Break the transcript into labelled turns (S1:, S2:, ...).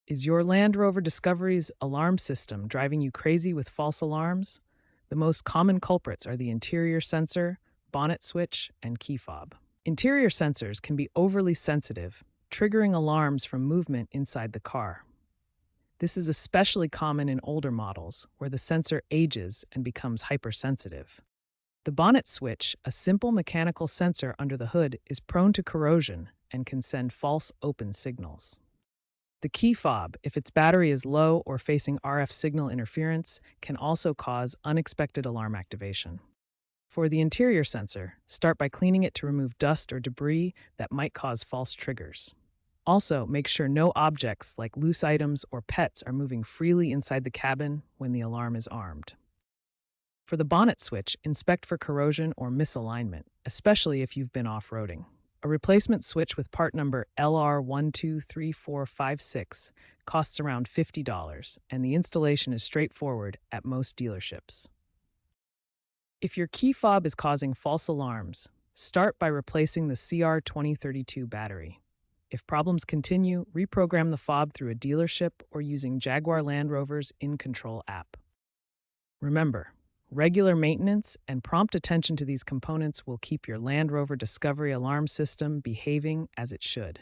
S1: Is your Land Rover Discovery's alarm system driving you crazy with false alarms? The most common culprits are the interior sensor, bonnet switch, and key fob. Interior sensors can be overly sensitive, triggering alarms from movement inside the car. This is especially common in older models, where the sensor ages and becomes hypersensitive. The bonnet switch, a simple mechanical sensor under the hood, is prone to corrosion and can send false open signals. The key fob, if its battery is low or facing RF signal interference, can also cause unexpected alarm activation. For the interior sensor, start by cleaning it to remove dust or debris that might cause false triggers. Also, make sure no objects like loose items or pets are moving freely inside the cabin when the alarm is armed. For the bonnet switch, inspect for corrosion or misalignment, especially if you've been off-roading. A replacement switch with part number LR123456 costs around $50, and the installation is straightforward at most dealerships. If your key fob is causing false alarms, start by replacing the CR2032 battery. If problems continue, reprogram the fob through a dealership or using Jaguar Land Rover's InControl app. Remember, regular maintenance and prompt attention to these components will keep your Land Rover Discovery alarm system behaving as it should.